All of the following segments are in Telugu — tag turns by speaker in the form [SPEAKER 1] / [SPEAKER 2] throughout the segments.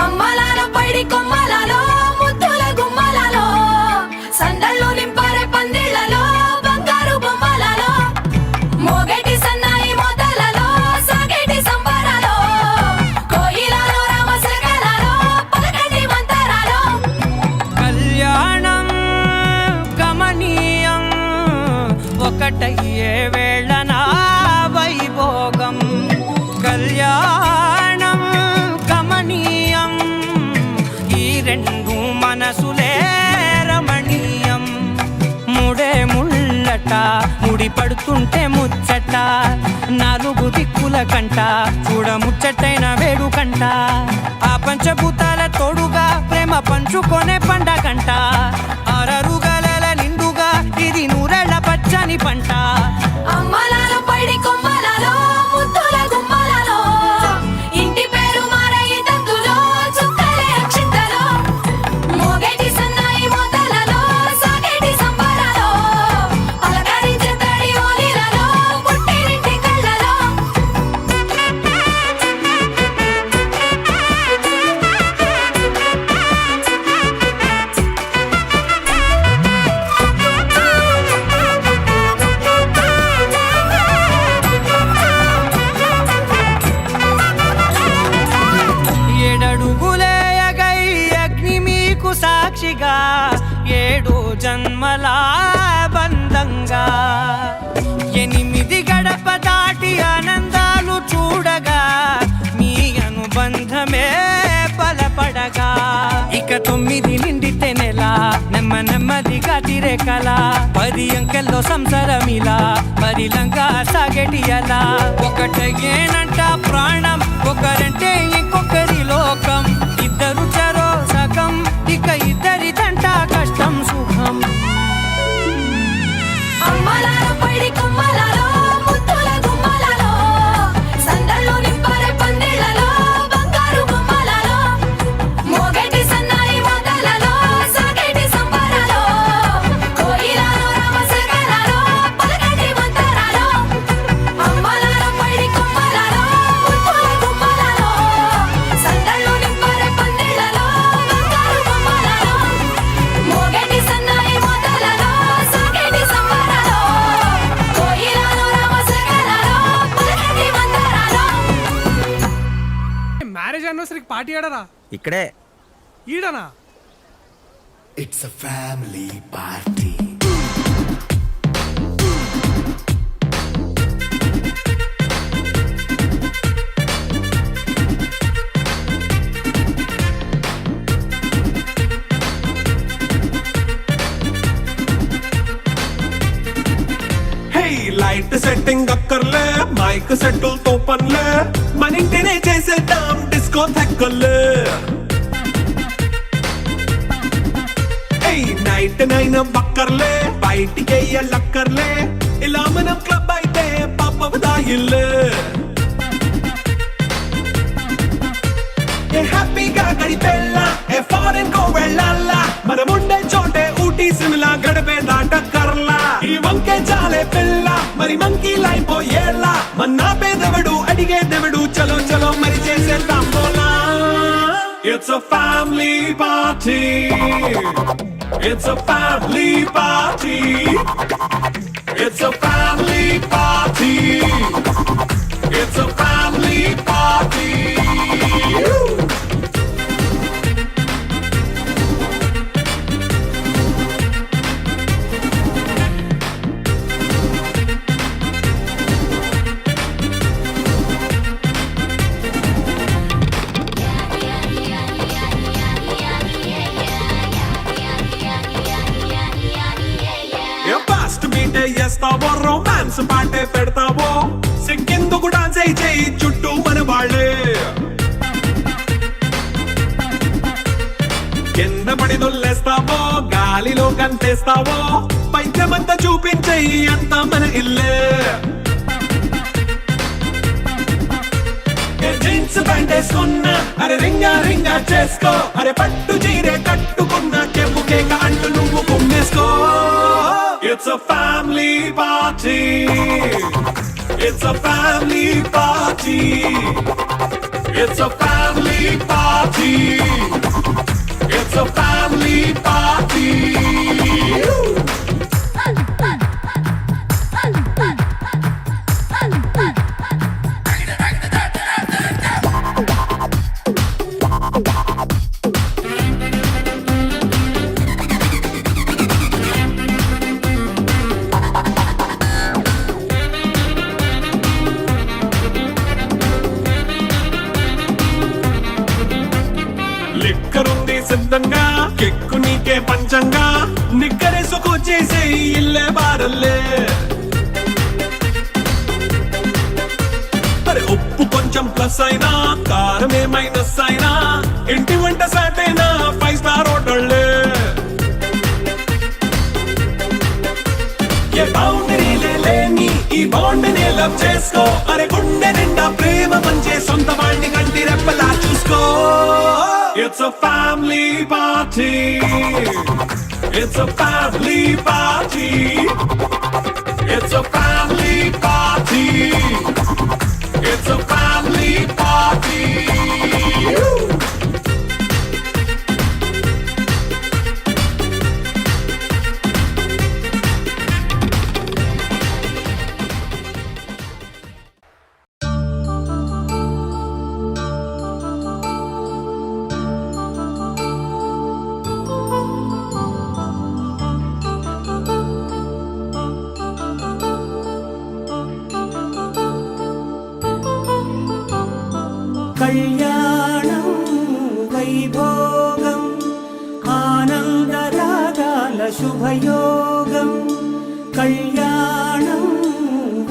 [SPEAKER 1] అమ్మలాలో పైడి కొమ్మలలో ముద్దుల గుమ్మలలో సందళ్ళు నింపారే పందిళ్లలో బంగారు బొమ్మలలో మోగేటి సన్నాయి మోతలలో సాగేటి సంబరాలో కోయిలలో రామశకలలో పలకటి మంతరాలో
[SPEAKER 2] కళ్యాణం గమనీయం ఒకటయ్యే వేళ నా వైభోగం కళ్యాణం గమనీయం ఈ రెండు మనసులే రమణీయం ముడే ముళ్ళట ముడి పడుతుంటే ముచ్చట నాలుగు దిక్కుల కంట చూడ ముచ్చటైన వేడుకంట ఆ పంచభూతాల తోడుగా ప్రేమ పంచుకొనే పండగంట అరరుగల నిండుగా ఇది నూరెళ్ళ పచ్చని పంట
[SPEAKER 1] అమ్మలాలో పైడి కొమ్మలలో ముద్దుల గుమ్మలలో ఇంటి పేరు మారయి తందులో చుక్కలే అక్షింతలో మోగేటి సన్నాయి మోతలలో సాగేటి సంబరాలో పలకరించే తడి ఓలిలలో పుట్టినింటి కళ్ళలో
[SPEAKER 2] ఏడడుగులే ఎగై అగ్ని మీకు సాక్షిగా ఏడు జన్మల బంధంగా ఎనిమిది గడప దాటి ఆనందాలు చూడగా మీ అనుబంధమే బలపడగా ఇక 9 నిండితే నెల నెమ్మదిగా తిరే కల 10 అంకెల్లో సంసారమిలా పరిలంగా సాగేటి అలా ఒకటేనంట ప్రాణం ఒకరంటే ఇంకొకరి లోకం ఇద్దరు చరో సగం ఇక ఇద్దరిదంట కష్టం సుఖం
[SPEAKER 1] అమ్మలాలో పైడి కొమ్మలలో ముద్దుల గుమ్మలలో సందళ్ళు నింపారే పందిళ్లలో బంగారు బొమ్మలలో మోగేటి సన్నాయి మోతలలో సాగేటి సంబరాలో కోయిలలో రామశకలలో పలకటి మంతరాలో అమ్మలాలో పైడి కొమ్మలలో ముద్దుల గుమ్మలలో సందళ్ళు నింపారే పందిళ్లలో బంగారు బొమ్మలలో మోగేటి సన్నాయి మోతలలో సాగేటి సంబరాలో కోయిలలో రామశకలలో పలకటి మంతరాలో
[SPEAKER 3] మ్యారేజ్ యానివర్సరీకి పార్టీ ఆడరా
[SPEAKER 4] ఇక్కడే
[SPEAKER 3] ఈడనా
[SPEAKER 5] It's a family party.
[SPEAKER 6] Hey light setting అక్కర్లే మైక్ సెట్టులతో పనులే మన ఇంటినే చేసేద్దాం డిస్కో థెక్కలే నైట్ 9 బక్కర్లే బయటికి లక్కర్లే ఇలా మనం క్లబ్ అయితే పాపదాయిల్లే ఏ హ్యాపీగా గడిపెళ్ళా ఏ ఫారెన్ కో వెళ్ళాలా మనం ఉండే చోటే ఊటీ సిమ్లా గడిపే దాట కర్లా ఈ వంకే చాలే పిల్ల మరి మంకీ లైపోయేలా మన్నా పేదవడు అడిగే దేవుడు చలో చలో మరి చేసేద్దాం బోలా It's a family party. It's a family party. It's a family party. It's a family party. Fast మీటే చేస్తావో రొమాన్స్ పాటే పెడతావో సిగ్గెందుకు డాన్స్ అయి చేయి చుట్టూ మన వాళ్ళే కింద పడి దొల్లేస్తావో గాలిలో కంటేస్తావో పైద్యమంతా చూపించేయి అంతా మన ఇల్లే జీన్స్ ప్యాంట్ వేసుకున్నా అరే రింగా చేసుకో అరే పట్టు చీరే కట్టుకున్నా చెవు కేక అంటూ నువ్వు కుమ్మేసుకో It's a family party. It's a family party. It's a family party. లిక్కరుంది సిద్ధంగా కెక్కు నీకే పంచంగా నిక్కరేసుకొచ్చేసే ఇల్లే బారల్లే అరే ఉప్పు కొంచెం ప్లస్ అయినా కారమే మైనస్ అయినా ఇంటి వంట సాటైనా 5 స్టార్ హోటళ్ళే ఏ బౌండరీలే లేని ఈ బాండ్ ని లవ్ చేసుకో అరే గుండె నిండా ప్రేమ పంచే సొంత వాడిని కంటి రెప్పలా చూసుకో It's a family party It's a family party It's a family party It's a family party
[SPEAKER 2] కళ్యాణం వైభోగం ఆనందరాగాల శుభయోగం కళ్యాణం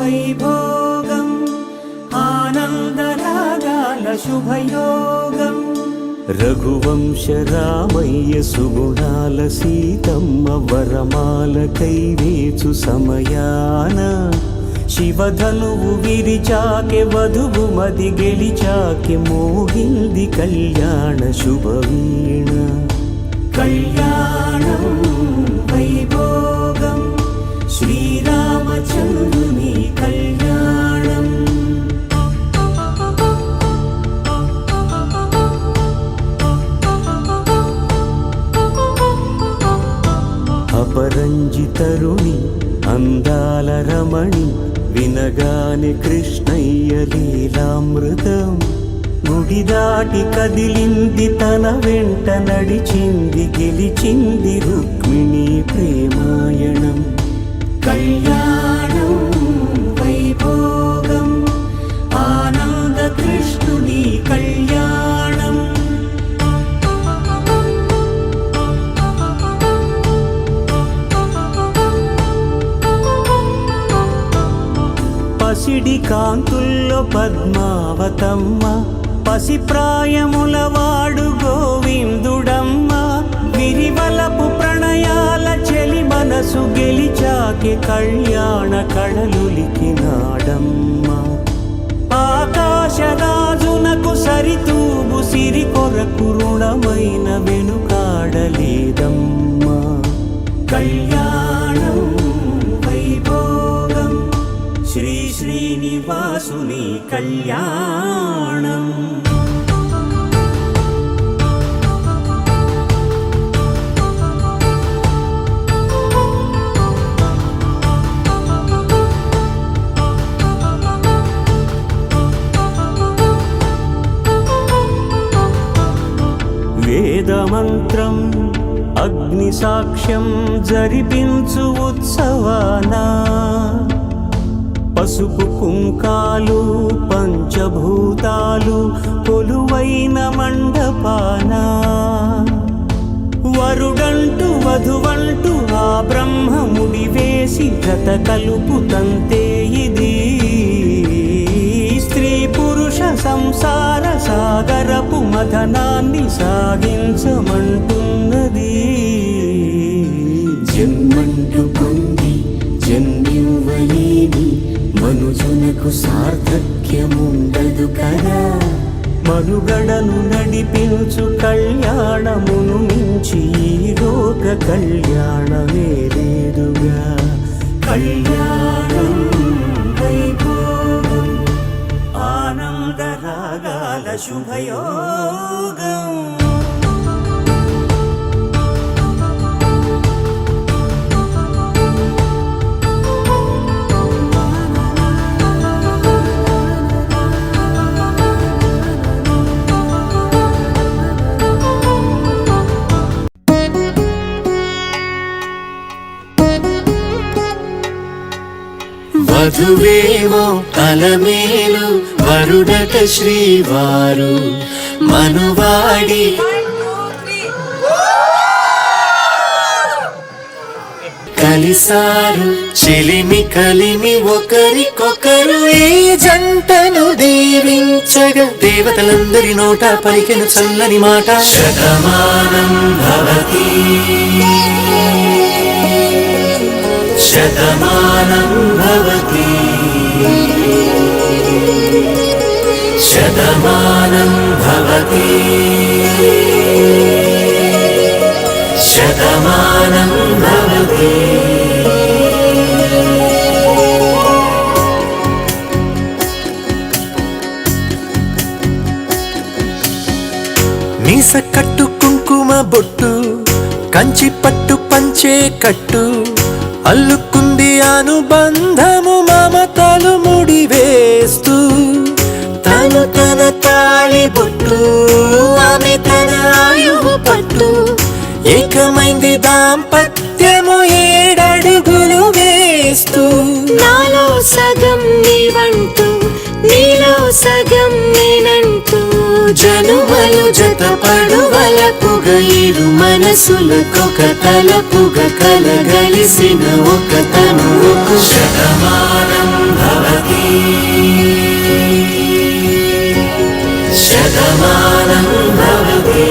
[SPEAKER 2] వైభోగం ఆనందరాగాల శుభయోగం రఘువంశ రామయ్య సుగుణాల సీతమ్మ వరమాల కైవేచు సమయాన శివధనువు విరిచాకె వధువు మది గెలిచాకె మోగింది కళ్యాణ శుభవీణ కళ్యాణం వైభోగం శ్రీరామచంద్రుని కళ్యాణం అపరంజి తరుణి అందాల రమణి వినగానే కృష్ణయ్య లీలామృతం గుడి దాటి కదిలింది తన వెంట నడిచింది గెలిచింది రుక్మిణి ప్రేమాయణం కళ్యాణం వైభోగం ఆనంద కృష్ణుని కళ్యాణం పసిడి కాంతుల్లో పద్మావతమ్మ పసిప్రాయముల వాడు గోవిందుడమ్మ విరివలపు ప్రణయాల చెలి మనసు గెలిచాకె కళ్యాణ కళలులికినాడమ్మ ఆకాశరాజునకు సరితూగు సిరి కొరకు రుణమైన వెనుకాడలేదమ్మా కళ్యాణం వైభోగం శ్రీ శ్రీనివాసుని కళ్యాణం వేదమంత్రం అగ్ని సాక్ష్యం జరిపించు ఉత్సవానా పసుపు కుంకాలు పంచభూతాలు కొలువైన మండపానా వరుడంటూ వధువంటూ ఆ బ్రహ్మముడి వేసి జత కలుపుతంతే ఇది స్త్రీ పురుష సంసార సాగరపు మథనాన్ని సాగించమంటున్నది జన్మంటూ పొంది జన్మివ్వలేని మనుజునకు సార్థక్యముండదు కదా మనుగడను నడిపించు కళ్యాణమును మించి ఈ లోక కళ్యాణమే లేదుగా కళ్యాణం వైభోగం ఆనందరాగాల శుభయోగం
[SPEAKER 4] వధువేమో అలమేలు వరుడట శ్రీవారు మనువాడి
[SPEAKER 2] కలిసారు చెలిమి కలిమి ఒకరికొకరు ఈ జంటను దీవించగా దేవతలందరి నోట పలికెను చల్లని మాట శతమానం భవతి శతమానం భవతి శతమానం భవతి శతమానం భవతి మీస కట్టు కుంకుమ బొట్టు కంచి పట్టు పంచే కట్టు అల్లుకుంది అనుబంధము మమతలు ముడివేస్తూ తను తన తాళి బొట్టు ఆమె తన ఆయువు పట్టు ఏకమైంది దాంపత్యము 7 అడుగులు వేస్తూ
[SPEAKER 1] నాలో సగం నీవంటూ నీలో సగం నేనంటూ
[SPEAKER 2] జనుమలు జతపడువలపుగ ఇరు మనసులకొక తలపుగ కలగలిసిన ఒక తనువుకు శతమానం భవతి శతమానం భవతి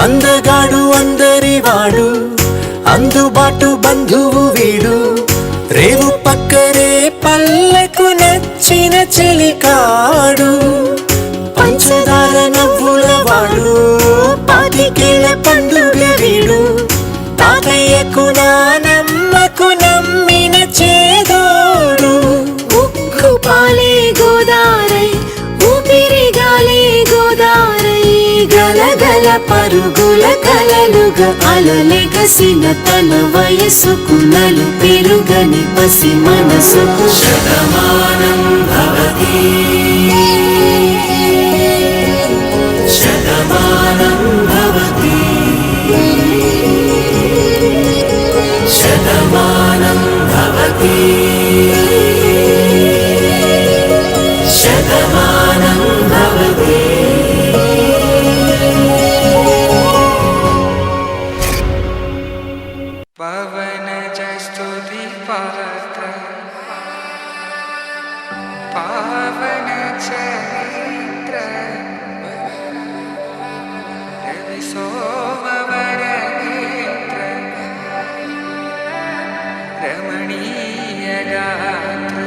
[SPEAKER 2] అందగాడు అందరివాడు అందుబాటు బంధువు వీడు రేవు పక్కరే పల్లెకు నచ్చిన చెలికాడు పంచదార నవ్వుల వాడు 25 ఏళ్ల పండుగ వీడు తాతయ్యకు నానమ్మకు నమ్మిన చేదోడు
[SPEAKER 1] ఉక్కు పాలే గోదారై ఊపిరిగాలే గోదారై
[SPEAKER 2] గలగల పరుగుల కలలుగా అలలెగసిన తన వయసుకు నలు పెరుగని పసి మనసుకు శతమానం భవతి శతమానం భవతి శతమానం భవతి శతమానం భవతి
[SPEAKER 4] పవన జస్తుతి పాత్ర పావన చరిత్ర రవి సోమవర నేత్ర రమణీయ గాత్ర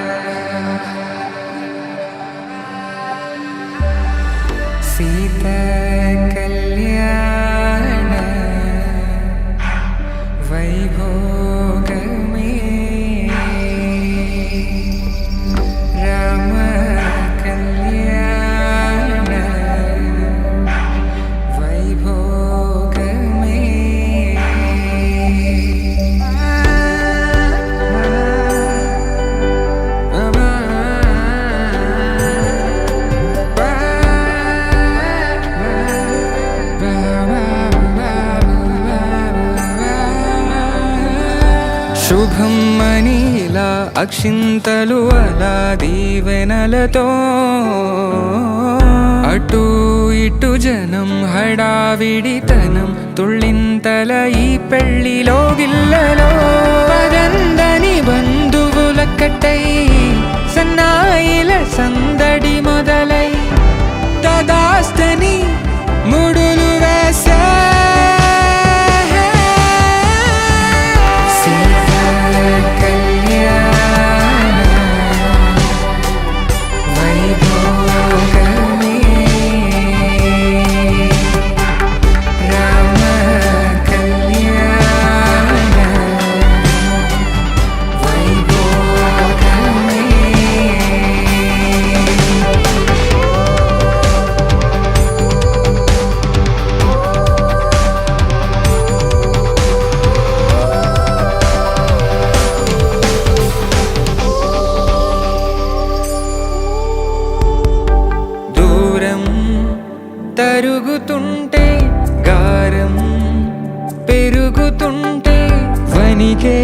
[SPEAKER 4] సీత కళ్యాణ వైభోగమే రామ కళ్యాణ వైభోగమే శుభం మనీలా అక్షింతలు అలా దీవెనలతో అటు ఇటు జనం హడావిడితనం తుళ్ళింతల ఈ పెళ్లిలో గిల్లలో పదందని బంధువుల కట్టై సన్నాయిల సందడి మొదలై తదాస్తని ముడులు వేసా దానికే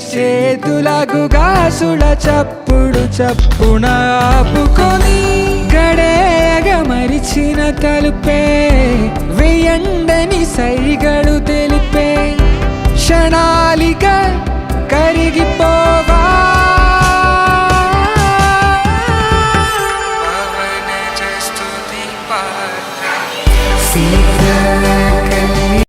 [SPEAKER 4] చేతులకు గాసుల చప్పుడు చప్పున ఆపుకొని గడేయగ మరిచిన తలుపే వెయ్యండని సైగడు తెలిపే క్షణాలిక కరిగిపో